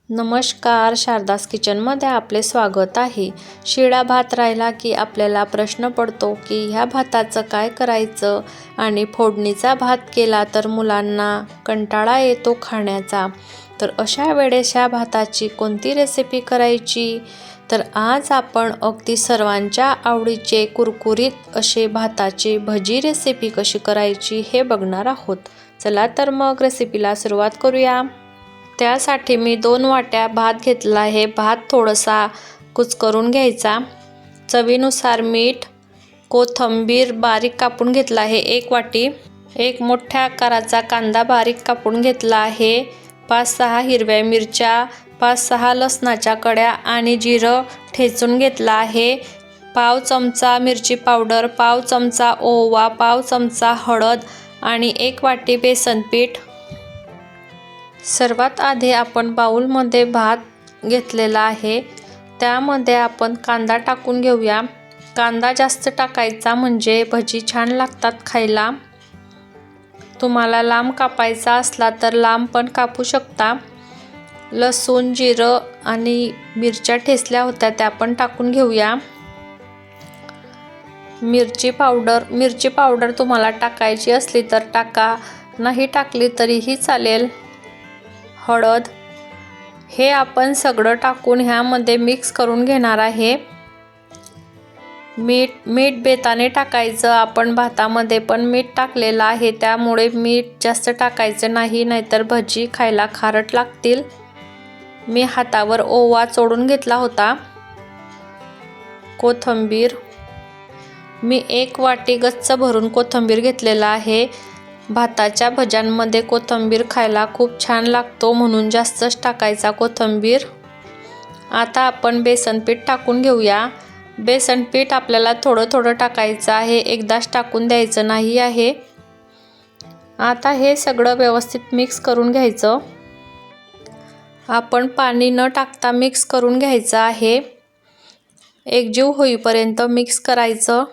नमस्कार, शारदास किचनमध्ये आपले स्वागत आहे। शिळा भात राहिला की आपल्याला प्रश्न पडतो की ह्या भाताचं काय करायचं आणि फोडणीचा भात केला तर मुलांना कंटाळा येतो खाण्याचा। तर अशा वेळेस ह्या भाताची कोणती रेसिपी करायची, तर आज आपण अगदी सर्वांच्या आवडीचे कुरकुरीत असे भाताची भजी रेसिपी कशी करायची हे बघणार आहोत। चला तर मग रेसिपीला सुरुवात करूया। त्यासाठी मी 2 वाट्या भात घेतला आहे। भात थोडासा कुस्करून घ्यायचा, चवीनुसार मीठ, कोथिंबीर बारीक कापून घेतला आहे 1 वाटी, एक मोठ्या आकाराचा कांदा बारीक कापून घेतला आहे, 5-6 हिरव्या मिरच्या, 5-6 लसणाच्या कड्या आणि जिरं ठेचून घेतला आहे, पाव चमचा मिरची पावडर, पाव चमचा ओवा, पाव चमचा हळद आणि 1 वाटी बेसन पीठ। सर्वात आधी आपण बाउलमध्ये भात घेतलेला आहे, त्यामध्ये आपण कांदा टाकून घेऊया। कांदा जास्त टाकायचा म्हणजे भजी छान लागतात खायला। तुम्हाला लांब कापायचा असला तर लांब पण कापू शकता। लसूण, जिरं आणि मिरच्या ठेचल्या होत्या त्या पण टाकून घेऊया। मिरची पावडर तुम्हाला टाकायची असली तर टाका, नाही टाकली तरीही चालेल। हळद, हे आपण सगळं टाकून ह्यामध्ये मिक्स करून घेणार आहे। मीठ बेताने टाकायचं, आपण भातामध्ये पण मीठ टाकलेलं आहे, त्यामुळे मीठ जास्त टाकायचं नाही, नाहीतर भजी खायला खारट लागतील। मी हातावर ओवा चोळून घेतला होता। कोथिंबीर, मी 1 वाटी गच्च भरून कोथिंबीर घेतलेला आहे। भाताच्या भज्यांमध्ये कोथिंबीर खायला खूप छान लागतो, म्हणून जास्तच टाकायचा कोथिंबीर। आता आपण बेसन पीठ टाकून घेऊया। बेसन पीठ आपल्याला थोडं थोडं टाकायचं आहे, एकदाच टाकून द्यायचं नाही आहे। आता हे सगळं व्यवस्थित मिक्स करून घ्यायचं। आपण पाणी न टाकता मिक्स करून घ्यायचं आहे, एकजीव होईपर्यंत मिक्स करायचं।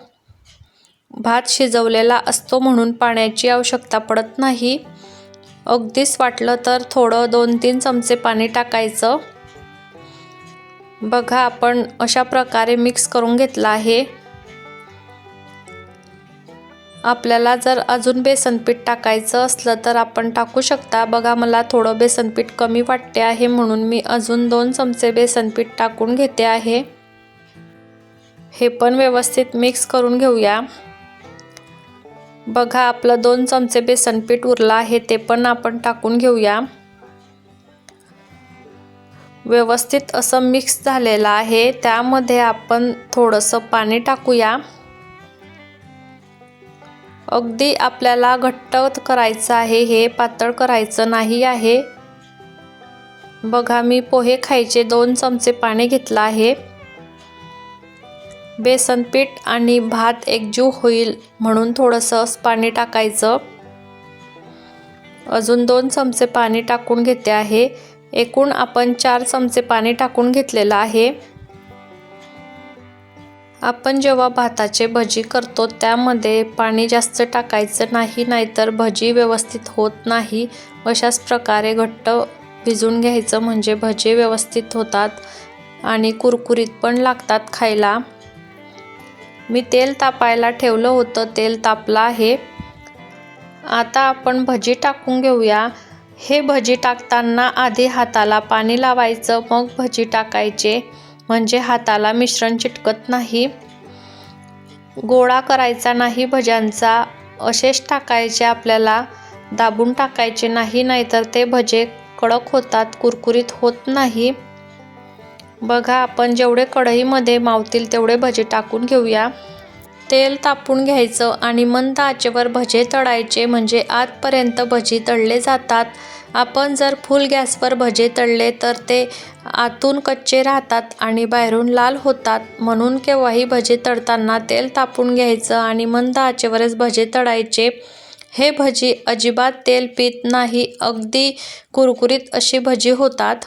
भात शिजवलेला असतो म्हणून पाण्याची आवश्यकता पडत नाही। अगदीच वाटलं तर थोडं 2-3 चमचे पाणी टाकायचं। बघा, आपण अशा प्रकारे मिक्स करून घेतला आहे। आपल्याला जर अजून बेसन पीठ टाकायचं असलं तर आपण टाकू शकता। बघा, मला थोडं बेसन पीठ कमी वाटते आहे म्हणून मी अजून 2 चमचे बेसन पीठ टाकून घेते आहे। हे पण व्यवस्थित मिक्स करून घेऊया। बघा, आपलं 2 चमचे बेसन पीठ उरलं आहे, ते पण आपण टाकून घेऊया। व्यवस्थित असं मिक्स झालेलं आहे, त्यामध्ये आपण थोडंसं पाणी टाकूया। अगदी आपल्याला घट्ट करायचं आहे, हे पातळ करायचं नाही आहे। बघा, मी पोहे खायचे 2 चमचे पाणी घेतलं आहे। बेसन पीठ आणि भात एकजीव होईल म्हणून थोडंसं पाणी टाकायचं। अजून 2 चमचे पाणी टाकून घेते आहे। एकूण आपण 4 चमचे पाणी टाकून घेतलेलं आहे। आपण जेव्हा भाताचे भजी करतो त्यामध्ये पाणी जास्त टाकायचं नाही, नाहीतर भजी व्यवस्थित होत नाही। अशाच प्रकारे घट्ट भिजून घ्यायचं म्हणजे भजी व्यवस्थित होतात आणि कुरकुरीत पण लागतात खायला। मी तेल तापायला ठेवलं होतं, तेल तापलं आहे। आता आपण भजी टाकून घेऊया। हे भजी टाकताना आधी हाताला पाणी लावायचं, मग भजी टाकायचे, म्हणजे हाताला मिश्रण चिटकत नाही। गोळा करायचा नाही भज्यांचा, असेच टाकायचे आपल्याला, दाबून टाकायचे नाही, नाहीतर ते भजे कडक होतात, कुरकुरीत होत नाही। बघा, आपण जेवढे कढईमध्ये मावतील तेवढे भजे टाकून घेऊया। तेल तापून घ्यायचं आणि मंद आचेवर भजे तळायचे, म्हणजे आतपर्यंत भजी तळले जातात। आपण जर फुल गॅसवर भजे तळले तर ते आतून कच्चे राहतात आणि बाहेरून लाल होतात, म्हणून केव्हाही भजे तळताना तेल तापून घ्यायचं आणि मंद आचेवरच भजे तळायचे। हे भजी अजिबात तेल पीत नाही, अगदी कुरकुरीत अशी भजी होतात।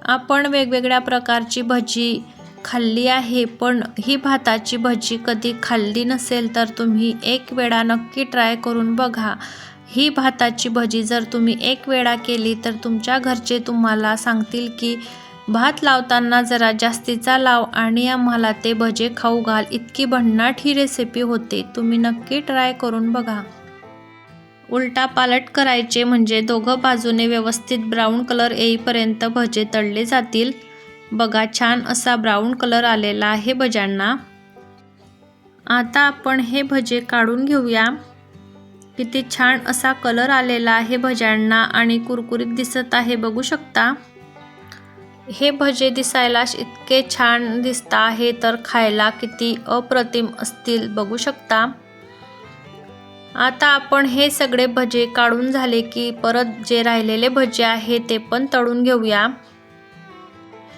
आपण वेगवेगळ्या प्रकारची भजी खाल्ली आहे, पण ही भाताची भजी कधी खाल्ली नसेल तर तुम्ही 1 वेळा नक्की ट्राय करून बघा। ही भाताची भजी जर तुम्ही एक वेळा केली तर तुमच्या घरचे तुम्हाला सांगतील की भात लावताना जरा जास्तीचा लाव आणि आम्हाला ते भजे खाऊ घाल. इतकी भन्नाट ही रेसिपी होते. तुम्ही नक्की ट्राय करून बघा. उलटा पालट करायचे म्हणजे दोघं बाजूने व्यवस्थित ब्राऊन कलर येईपर्यंत भजे तळले जातील. बघा छान असा ब्राऊन कलर आलेला आहे भज्यांना. आता आपण हे भजे काढून घेऊया. किती छान असा कलर आलेला आहे भज्यांना आणि कुरकुरीत दिसत आहे, बघू शकता. हे भजे दिसायला इतके छान दिसत आहे तर खायला किती अप्रतिम असतील, बघू शकता. आता आपण हे सगळे भजे काढून झाले की परत जे राहिलेले भजे आहे ते पण तळून घेऊया.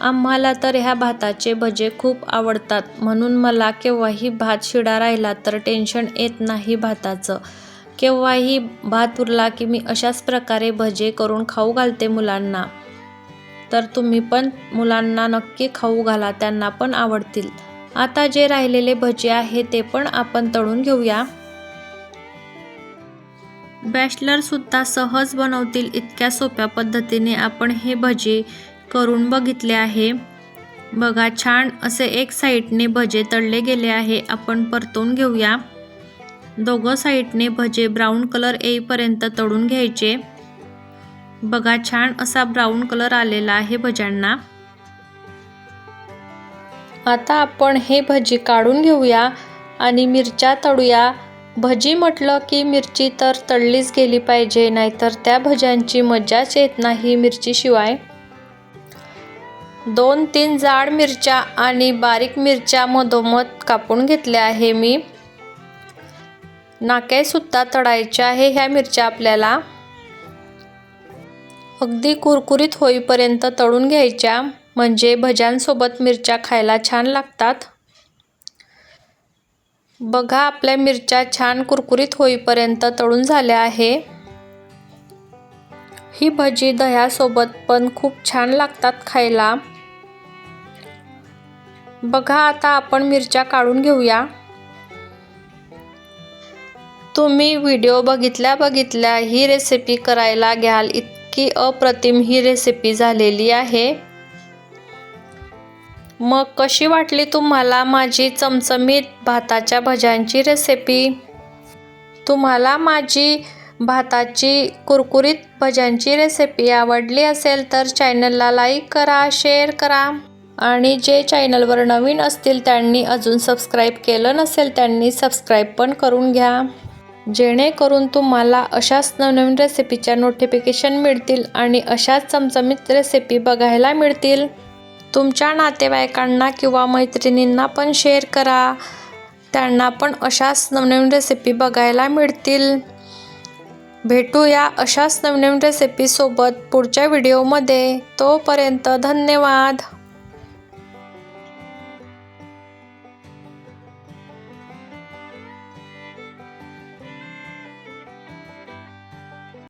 आम्हाला तर ह्या भाताचे भजे खूप आवडतात, म्हणून मला केव्हाही भात शिळा राहिला तर टेन्शन येत नाही भाताचं. केव्हाही भात उरला की मी अशाच प्रकारे भजे करून खाऊ घालते मुलांना. तर तुम्ही पण मुलांना नक्की खाऊ घाला, त्यांना पण आवडतील. आता जे राहिलेले भजे आहे ते पण आपण तळून घेऊया. बॅचलर सुद्धा सहज बनवतील इतक्या सोप्या पद्धतीने आपण हे भजे करून बघितले आहे. बघा छान असे एक साईडने भजे तळले गेले आहे. आपण परतून घेऊया. दोघं साईडने भजे ब्राऊन कलर येईपर्यंत तळून घ्यायचे. बघा छान असा ब्राऊन कलर आलेला आहे भज्यांना. आता आपण हे भजी काढून घेऊया आणि मिरच्या तळूया. भजी म्हटलं की मिरची तर तळलीच गेली पाहिजे, नाहीतर त्या भज्यांची मजाच येत नाही मिरचीशिवाय. 2-3 जाड मिरच्या आणि बारीक मिरच्या मधोमध कापून घेतल्या आहे मी. नाके सुद्धा तळायचे आहे ह्या मिरच्या आपल्याला. अगदी कुरकुरीत होईपर्यंत तळून घ्यायच्या, म्हणजे भज्यांसोबत मिरच्या खायला छान लागतात. बघा आपल्या मिरच्या छान कुरकुरीत होईपर्यंत तळून झाल्या आहे. ही भजी दह्यासोबत पण खूप छान लागतात खायला. बघा आता आपण मिरच्या काढून घेऊया. तुम्ही व्हिडिओ बघितल्या ही रेसिपी करायला घ्याल, इतकी अप्रतिम ही रेसिपी झालेली आहे. मग कशी वाटली तुम्हाला माझी चमचमीत भाताच्या भज्यांची रेसिपी? तुम्हाला माझी भाताची कुरकुरीत भज्यांची रेसिपी आवडली असेल तर चॅनलला लाईक करा, शेअर करा आणि जे चॅनलवर नवीन असतील त्यांनी अजून सबस्क्राईब केलं नसेल त्यांनी सबस्क्राईब पण करून घ्या, जेणेकरून तुम्हाला अशाच नवनवीन रेसिपीच्या नोटिफिकेशन मिळतील आणि अशाच चमचमीत रेसिपी बघायला मिळतील. तुमच्या नातेवाईकांना किंवा मैत्रिणींना पण शेअर करा, त्यांना पण अशाच नवनवीन रेसिपी बघायला मिळतील. भेटूया अशाच नवनवीन रेसिपीसोबत पुढच्या व्हिडिओमध्ये. तोपर्यंत धन्यवाद.